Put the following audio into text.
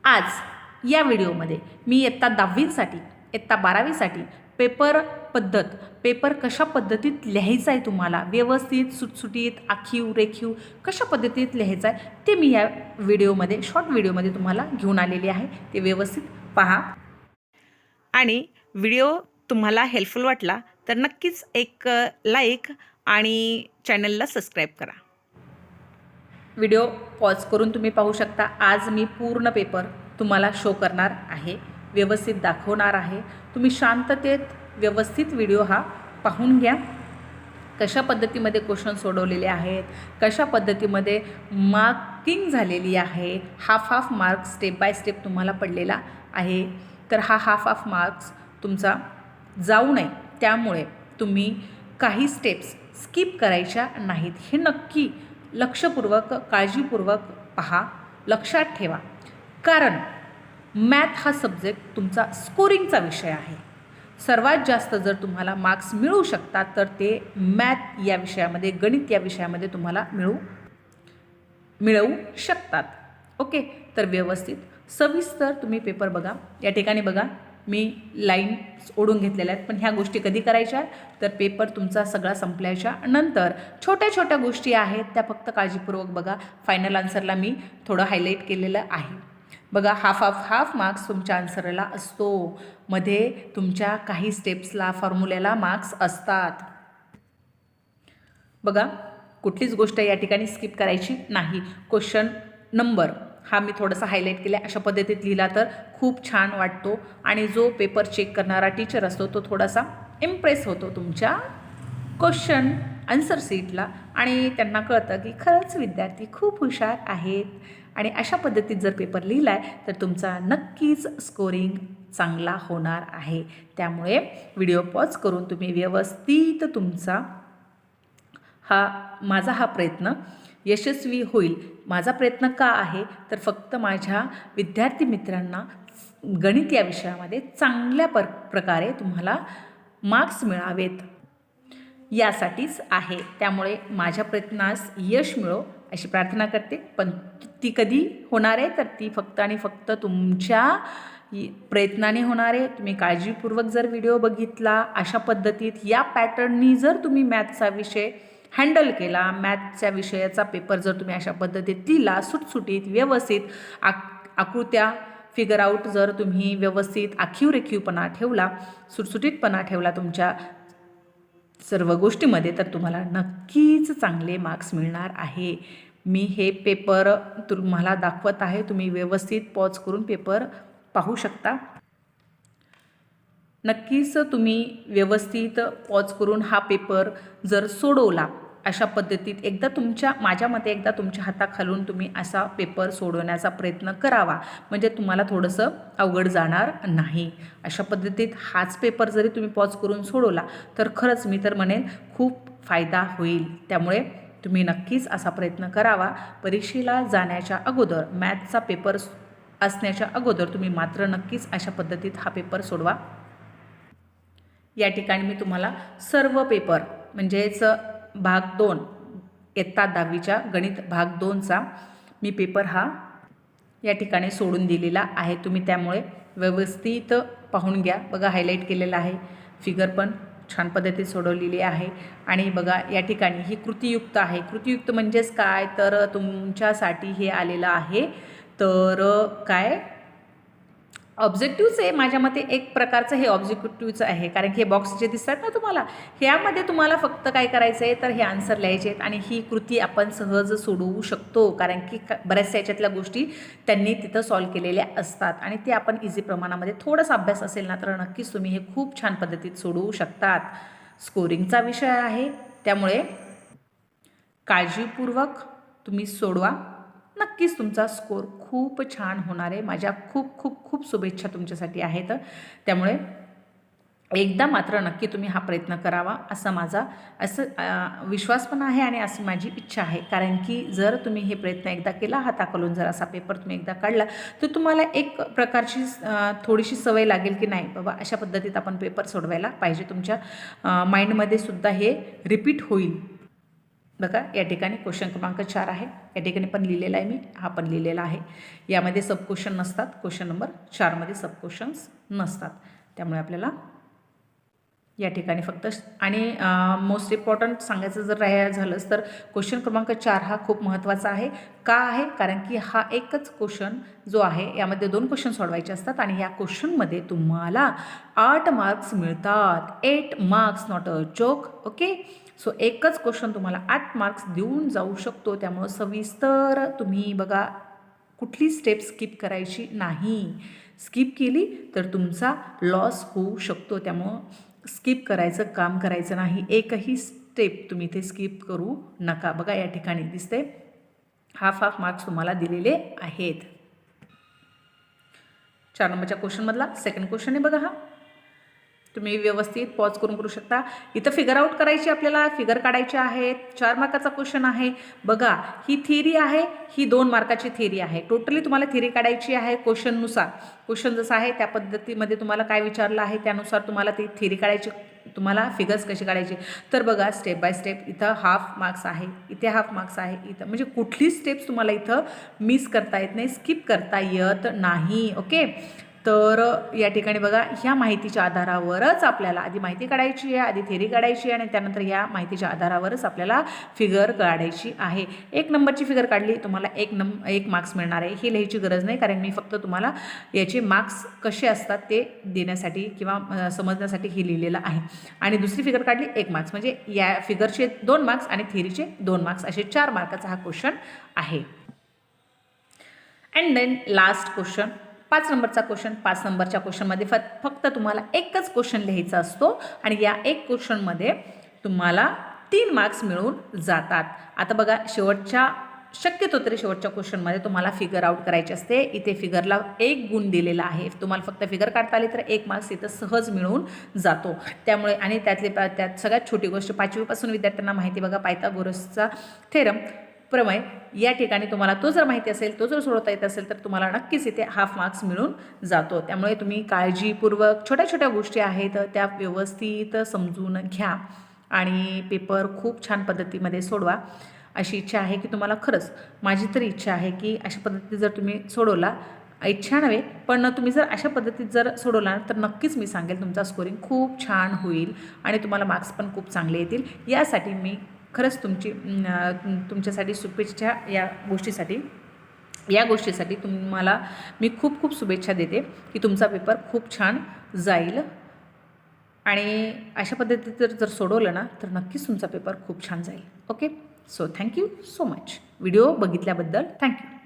आज या व्हिडिओमध्ये मी इयत्ता 10वीसाठी इयत्ता 12वीसाठी पेपर पद्धत पेपर कशा पद्धतीत लिहायचा आहे तुम्हाला व्यवस्थित सुटसुटीत आखीव रेखीव कशा पद्धतीत लिहायचं आहे ते मी या व्हिडिओमध्ये शॉर्ट व्हिडिओमध्ये तुम्हाला घेऊन आलेली आहे। ते व्यवस्थित पहा आणि व्हिडिओ तुम्हाला हेल्पफुल वाटला तर नक्कीच एक लाईक आणि चॅनलला सबस्क्राईब करा। व्हिडिओ पॉज करून तुम्ही पाहू शकता। आज मी पूर्ण पेपर तुम्हाला शो करणार आहे, व्यवस्थित दाखवणार आहे। तुम्ही शांततेत व्यवस्थित व्हिडिओ हा पाहून घ्या। कशा पद्धतीमध्ये क्वेश्चन सोडवलेले आहेत, कशा पद्धतीमध्ये मार्किंग झालेली आहे, half marks step by step तुम्हाला पडलेला आहे। तर हा हाफ मार्क्स तुमचा जाऊ नये त्यामुळे तुम्ही काही स्टेप्स स्किप करायच्या नाहीत। हे नक्की लक्षपूर्वक काळजीपूर्वक पहा, लक्षात ठेवा, कारण मॅथ हा सब्जेक्ट तुमचा स्कोरिंगचा विषय आहे। सर्वात जास्त जर तुम्हाला मार्क्स मिळू शकतात तर ते मॅथ या विषयामध्ये, गणित या विषयामध्ये तुम्हाला मिळवू शकतात। ओके, तर व्यवस्थित सविस्तर तुम्ही पेपर बघा। या ठिकाणी बघा मी लाईन्स ओढून घेतलेल्या आहेत, पण ह्या गोष्टी कधी करायच्या तर पेपर तुमचा सगळा संपल्याच्या नंतर छोट्या छोट्या गोष्टी आहेत त्या फक्त काळजीपूर्वक बघा। फायनल आन्सरला मी थोडं हायलाईट केलेलं आहे बघा। हाफ मार्क्स तुमच्या आन्सरला असतो, मध्ये तुमच्या काही स्टेप्सला फॉर्म्युल्याला मार्क्स असतात बघा। कुठलीच गोष्ट या ठिकाणी स्किप करायची नाही। क्वेश्चन नंबर हा मी थोडासा हायलाईट केला, अशा पद्धतीत लिहिला तर खूप छान वाटतो आणि जो पेपर चेक करणारा टीचर असतो तो थोडासा इम्प्रेस होतो तुमच्या क्वेश्चन आन्सर शीटला आणि त्यांना कळतं की खरंच विद्यार्थी खूप हुशार आहेत। आणि अशा पद्धतीत जर पेपर लिहिला आहे तर तुमचा नक्कीच स्कोरिंग चांगला होणार आहे। त्यामुळे व्हिडिओ पॉज करून तुम्ही व्यवस्थित तुमचा माझा हा प्रयत्न यशस्वी होईल। माझा प्रयत्न का आहे तर फक्त माझ्या विद्यार्थी मित्रांना गणित या विषयामध्ये चांगल्या प्रकारे तुम्हाला मार्क्स मिळावेत यासाठीच आहे। त्यामुळे माझ्या प्रयत्नास यश मिळो अशी प्रार्थना करते, पण ती कधी होणार आहे तर ती फक्त आणि फक्त तुमच्या प्रयत्नाने होणार आहे। तुम्ही काळजीपूर्वक जर व्हिडिओ बघितला, अशा पद्धतीत या पॅटर्ननी जर तुम्ही मॅथचा विषय हँडल केला, मॅथच्या विषयाचा पेपर जर तुम्ही अशा पद्धतीत लिहिला, सुटसुटीत व्यवस्थित आकृत्या फिगर आउट जर तुम्ही व्यवस्थित आखीव रेखीवपणा ठेवला, सुटसुटीतपणा ठेवला तुमच्या सर्व गोष्टीमध्ये तर तुम्हाला नक्कीच चांगले मार्क्स मिळणार आहे। मी हे पेपर तुम्हाला दाखवत आहे, तुम्ही व्यवस्थित पॉज करून पेपर पाहू शकता। नक्कीच तुम्ही व्यवस्थित पॉज करून हा पेपर जर सोडवला अशा पद्धतीत माझ्या मते एकदा तुमच्या हाताखालून तुम्ही असा पेपर सोडवण्याचा प्रयत्न करावा, म्हणजे तुम्हाला थोडंसं अवघड जाणार नाही। अशा पद्धतीत हाच पेपर जरी तुम्ही पॉज करून सोडवला तर खरंच मी तर म्हणेन खूप फायदा होईल। त्यामुळे तुम्ही नक्कीच असा प्रयत्न करावा। परीक्षेला जाण्याच्या अगोदर, मॅथचा पेपर असण्याच्या अगोदर तुम्ही मात्र नक्कीच अशा पद्धतीत हा पेपर सोडवा। या ठिकाणी मी तुम्हाला सर्व पेपर म्हणजेच भाग 2 इयत्ता 10वीच्या गणित भाग 2चा मी पेपर हा या ठिकाणी सोडून दिलेला आहे। तुम्ही त्यामुळे व्यवस्थित पाहून घ्या बघा। हायलाईट केलेला आहे, फिगर पण छान पद्धतीत सोडवलेली आहे आणि बघा या ठिकाणी ही कृतीयुक्त आहे। कृतीयुक्त म्हणजेच काय तर तुमच्यासाठी हे आलेलं आहे तर काय ऑब्जेक्टिव्हच आहे। माझ्या मते एक प्रकारचं हे ऑब्जेक्टिव्हचं आहे, कारण की हे बॉक्स जे दिसतात ना तुम्हाला, ह्यामध्ये तुम्हाला फक्त काय करायचं आहे तर हे आन्सर लिहायचे आहेत आणि ही कृती आपण सहज सोडवू शकतो, कारण की बऱ्याचशा याच्यातल्या गोष्टी त्यांनी तिथं सॉल्व केलेल्या असतात आणि ते आपण इझी प्रमाणामध्ये थोडासा अभ्यास असेल ना तर नक्कीच तुम्ही हे खूप छान पद्धतीत सोडवू शकतात। स्कोरिंगचा विषय आहे त्यामुळे काळजीपूर्वक तुम्ही सोडवा, नक्कीच तुमचा स्कोर खूप छान होणार आहे। माझ्या खूप खूप खूप शुभेच्छा तुमच्यासाठी आहेत। त्यामुळे एकदा मात्र नक्की तुम्ही हा प्रयत्न करावा असा माझा विश्वास पण आहे आणि अशी माझी इच्छा आहे, कारण की जर तुम्ही हे प्रयत्न एकदा केला, हाताखालून जर असा पेपर तुम्ही एकदा काढला तर तुम्हाला एक प्रकारची थोडीशी सवय लागेल की नाही बाबा अशा पद्धतीत आपण पेपर सोडवायला पाहिजे। तुमच्या माइंडमध्ये सुद्धा हे रिपीट होईल बघा या ठिकाणी क्वेश्चन क्रमांक 4 आहे, या ठिकाणी पण लिहिलेला आहे मी, हा पण लिहिलेला आहे. यामध्ये सब क्वेश्चन नसतात, क्वेश्चन नंबर 4मध्ये सब क्वेश्चन्स नसतात. त्यामुळे आपल्याला या ठिकाणी फक्त आणि मोस्ट इम्पॉर्टंट सांगायचं जर झालंच तर क्वेश्चन क्रमांक 4 हा खूप महत्त्वाचा आहे. का आहे? कारण की हा एकच क्वेश्चन जो आहे यामध्ये 2 क्वेश्चन सोडवायचे असतात आणि या क्वेश्चनमध्ये तुम्हाला 8 मार्क्स मिळतात. 8 marks, not a joke. Okay, so एकच क्वेश्चन तुम्हाला 8 मार्क्स देऊन जाऊ शकतो. त्यामुळं सविस्तर तुम्ही बघा, कुठली स्टेप स्किप करायची नाही. स्किप केली तर तुमचा लॉस होऊ शकतो. त्यामुळं स्किप करायचं काम करायचं नाही. एकही स्टेप तुम्ही इथे स्किप करू नका. बघा या ठिकाणी दिसते हाफ मार्क्स तुम्हाला दिलेले आहेत. 4 नंबरच्या क्वेश्चनमधला सेकंड क्वेश्चन आहे बघा. हा तुम्ही व्यवस्थित पॉज करून करू शकता. इथं फिगर आउट करायची, आपल्याला फिगर काढायचे आहेत. 4 मार्काचा क्वेश्चन आहे. बघा ही थिअरी आहे, ही 2 मार्काची थिअरी आहे. टोटली तुम्हाला थिअरी काढायची आहे क्वेश्चननुसार. क्वेश्चन जसं आहे त्या पद्धतीमध्ये तुम्हाला काय विचारलं आहे त्यानुसार तुम्हाला ती थिअरी काढायची, तुम्हाला फिगर्स कशी काढायची. तर बघा स्टेप बाय स्टेप, इथं हाफ मार्क्स आहे, इथे हाफ मार्क्स आहे, इथं म्हणजे कुठली स्टेप्स तुम्हाला इथं मिस करता येत नाही, स्किप करता येत नाही. ओके, तर या ठिकाणी बघा ह्या माहितीच्या आधारावरच आपल्याला आधी माहिती काढायची आहे, आधी थेरी काढायची आहे आणि त्यानंतर ह्या माहितीच्या आधारावरच आपल्याला फिगर काढायची आहे. 1 नंबरची फिगर काढली तुम्हाला 1 मार्क्स मिळणार आहे. ही लिहायची गरज नाही, कारण मी फक्त तुम्हाला याचे मार्क्स कसे असतात ते देण्यासाठी किंवा समजण्यासाठी हे लिहिलेलं आहे. आणि दुसरी फिगर काढली 1 मार्क्स, म्हणजे या फिगरचे 2 मार्क्स आणि थिअरीचे 2 मार्क्स, असे 4 मार्काचा हा क्वेश्चन आहे. अँड देन लास्ट क्वेश्चन 5 नंबरचा क्वेश्चन. 5 नंबरच्या क्वेश्चनमध्ये फक्त तुम्हाला एकच क्वेश्चन लिहायचा असतो आणि या 1 क्वेश्चनमध्ये तुम्हाला 3 मार्क्स मिळून जातात. आता बघा शक्यतो तरी शेवटच्या क्वेश्चनमध्ये तुम्हाला फिगर आउट करायची असते. इथे फिगरला 1 गुण दिलेला आहे. तुम्हाला फक्त फिगर काढता आली तर 1 मार्क्स इथं सहज मिळून जातो. त्यामुळे आणि त्यात सगळ्यात छोटी गोष्ट 5वी पासून विद्यार्थ्यांना माहिती बघा पायथागोरसचा थेरम प्रमेय. या ठिकाणी तुम्हाला तो जर माहिती असेल, तो जर सोडवता येत असेल तर तुम्हाला नक्कीच इथे हाफ मार्क्स मिळून जातो. त्यामुळे तुम्ही काळजीपूर्वक छोट्या छोट्या गोष्टी आहेत त्या व्यवस्थित समजून घ्या आणि पेपर खूप छान पद्धतीमध्ये सोडवा. अशी इच्छा आहे की तुम्हाला, खरंच माझी तरी इच्छा आहे की अशा पद्धतीत जर तुम्ही सोडवला, इच्छा नव्हे पण तुम्ही जर अशा पद्धतीत जर सोडवला तर नक्कीच मी सांगेल तुमचा स्कोरिंग खूप छान होईल आणि तुम्हाला मार्क्स पण खूप चांगले येतील. यासाठी मी खरंच तुमच्यासाठी शुभेच्छा, या गोष्टीसाठी तुम्हाला मी खूप खूप शुभेच्छा देते की तुमचा पेपर खूप छान जाईल आणि अशा पद्धतीत जर सोडवलं ना तर नक्कीच तुमचा पेपर खूप छान जाईल. Okay, so thank you so much. Video बघितल्याबद्दल थँक्यू.